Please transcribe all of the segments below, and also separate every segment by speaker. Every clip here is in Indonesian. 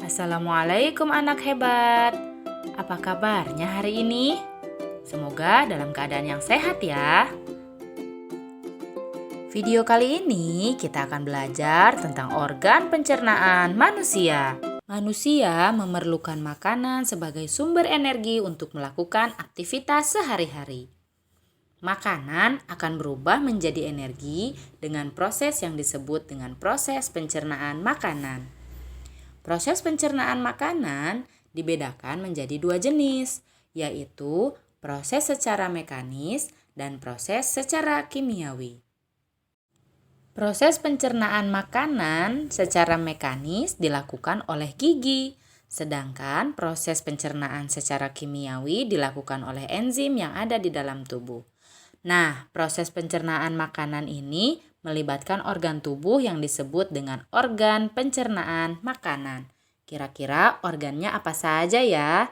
Speaker 1: Assalamualaikum anak hebat. Apa kabarnya hari ini? Semoga dalam keadaan yang sehat ya. Video kali ini kita akan belajar tentang organ pencernaan manusia. Manusia memerlukan makanan sebagai sumber energi untuk melakukan aktivitas sehari-hari. Makanan akan berubah menjadi energi dengan proses yang disebut dengan proses pencernaan makanan. Proses pencernaan makanan dibedakan menjadi dua jenis, yaitu proses secara mekanis dan proses secara kimiawi. Proses pencernaan makanan secara mekanis dilakukan oleh gigi, sedangkan proses pencernaan secara kimiawi dilakukan oleh enzim yang ada di dalam tubuh. Nah, proses pencernaan makanan ini melibatkan organ tubuh yang disebut dengan organ pencernaan makanan. Kira-kira organnya apa saja ya?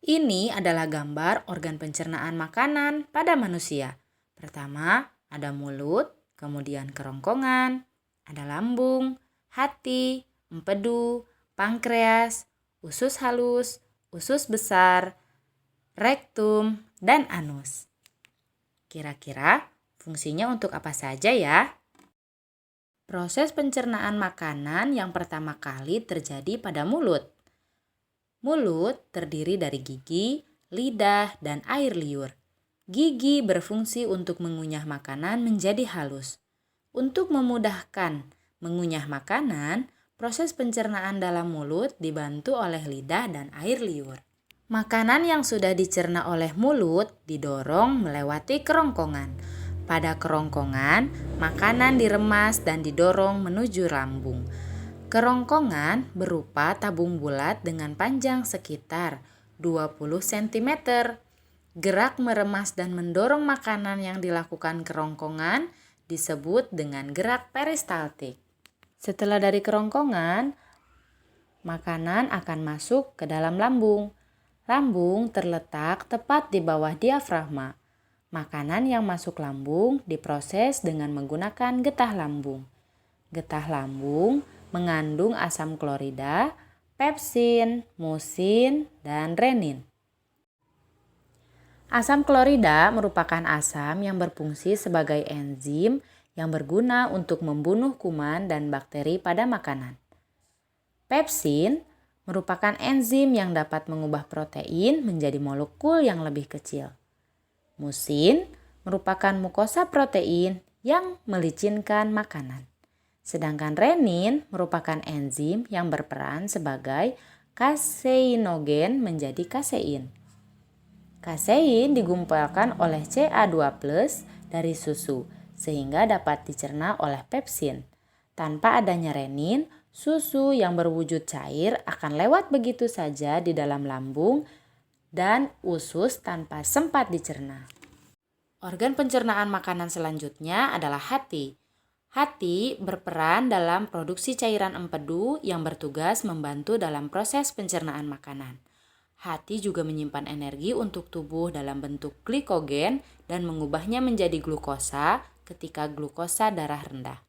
Speaker 1: Ini adalah gambar organ pencernaan makanan pada manusia. Pertama, ada mulut, kemudian kerongkongan, ada lambung, hati, empedu, pankreas, usus halus, usus besar, rektum, dan anus. Kira-kira fungsinya untuk apa saja ya? Proses pencernaan makanan yang pertama kali terjadi pada mulut. Mulut terdiri dari gigi, lidah, dan air liur. Gigi berfungsi untuk mengunyah makanan menjadi halus. Untuk memudahkan mengunyah makanan, proses pencernaan dalam mulut dibantu oleh lidah dan air liur. Makanan yang sudah dicerna oleh mulut didorong melewati kerongkongan. Pada kerongkongan, makanan diremas dan didorong menuju lambung. Kerongkongan berupa tabung bulat dengan panjang sekitar 20 cm. Gerak meremas dan mendorong makanan yang dilakukan kerongkongan disebut dengan gerak peristaltik. Setelah dari kerongkongan, makanan akan masuk ke dalam lambung. Lambung terletak tepat di bawah diafragma. Makanan yang masuk lambung diproses dengan menggunakan getah lambung. Getah lambung mengandung asam klorida, pepsin, musin, dan renin. Asam klorida merupakan asam yang berfungsi sebagai enzim yang berguna untuk membunuh kuman dan bakteri pada makanan. Pepsin merupakan enzim yang dapat mengubah protein menjadi molekul yang lebih kecil. Musin merupakan mukosa protein yang melicinkan makanan. Sedangkan renin merupakan enzim yang berperan sebagai kaseinogen menjadi kasein. Kasein digumpalkan oleh Ca2+ dari susu sehingga dapat dicerna oleh pepsin. Tanpa adanya renin, susu yang berwujud cair akan lewat begitu saja di dalam lambung dan usus tanpa sempat dicerna. Organ pencernaan makanan selanjutnya adalah hati. Hati berperan dalam produksi cairan empedu yang bertugas membantu dalam proses pencernaan makanan. Hati juga menyimpan energi untuk tubuh dalam bentuk glikogen dan mengubahnya menjadi glukosa ketika glukosa darah rendah.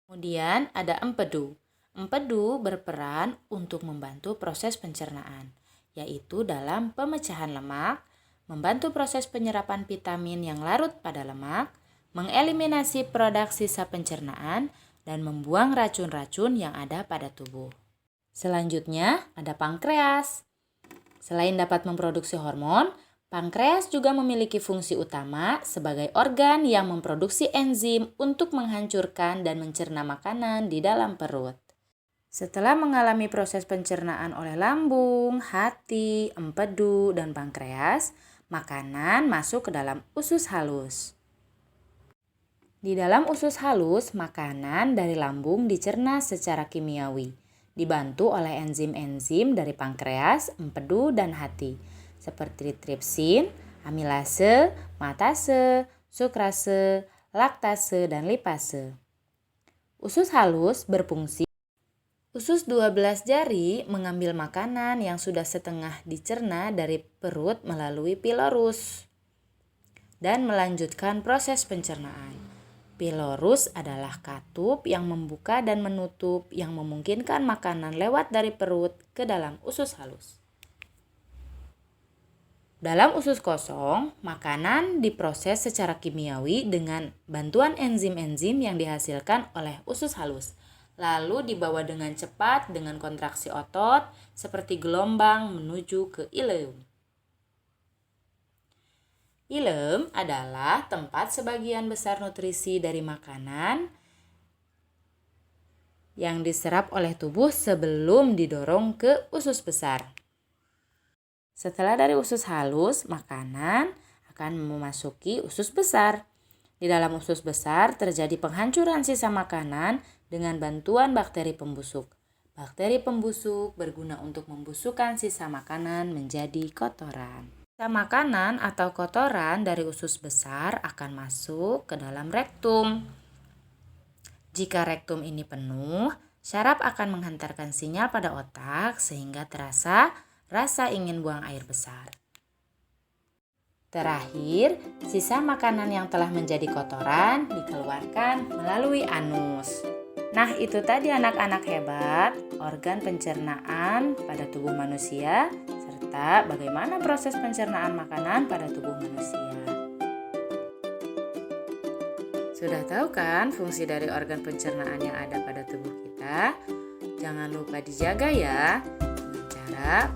Speaker 1: Kemudian ada empedu. Empedu berperan untuk membantu proses pencernaan, yaitu dalam pemecahan lemak, membantu proses penyerapan vitamin yang larut pada lemak, mengeliminasi produk sisa pencernaan, dan membuang racun-racun yang ada pada tubuh. Selanjutnya ada pankreas. Selain dapat memproduksi hormon, pankreas juga memiliki fungsi utama sebagai organ yang memproduksi enzim untuk menghancurkan dan mencerna makanan di dalam perut. Setelah mengalami proses pencernaan oleh lambung, hati, empedu, dan pankreas, makanan masuk ke dalam usus halus. Di dalam usus halus, makanan dari lambung dicerna secara kimiawi, dibantu oleh enzim-enzim dari pankreas, empedu, dan hati, seperti tripsin, amilase, matase, sukrase, laktase, dan lipase. Usus halus berfungsi. Usus 12 jari mengambil makanan yang sudah setengah dicerna dari perut melalui pilorus dan melanjutkan proses pencernaan. Pylorus adalah katup yang membuka dan menutup yang memungkinkan makanan lewat dari perut ke dalam usus halus. Dalam usus kosong, makanan diproses secara kimiawi dengan bantuan enzim-enzim yang dihasilkan oleh usus halus, lalu dibawa dengan cepat dengan kontraksi otot seperti gelombang menuju ke ileum. Ileum adalah tempat sebagian besar nutrisi dari makanan yang diserap oleh tubuh sebelum didorong ke usus besar. Setelah dari usus halus, makanan akan memasuki usus besar. Di dalam usus besar terjadi penghancuran sisa makanan dengan bantuan bakteri pembusuk. Bakteri pembusuk berguna untuk membusukkan sisa makanan menjadi kotoran. Sisa makanan atau kotoran dari usus besar akan masuk ke dalam rektum. Jika rektum ini penuh, syaraf akan menghantarkan sinyal pada otak sehingga terasa rasa ingin buang air besar. Terakhir, sisa makanan yang telah menjadi kotoran dikeluarkan melalui anus. Nah, itu tadi anak-anak hebat, organ pencernaan pada tubuh manusia, serta bagaimana proses pencernaan makanan pada tubuh manusia. Sudah tahu kan fungsi dari organ pencernaan yang ada pada tubuh kita? Jangan lupa dijaga ya, dengan cara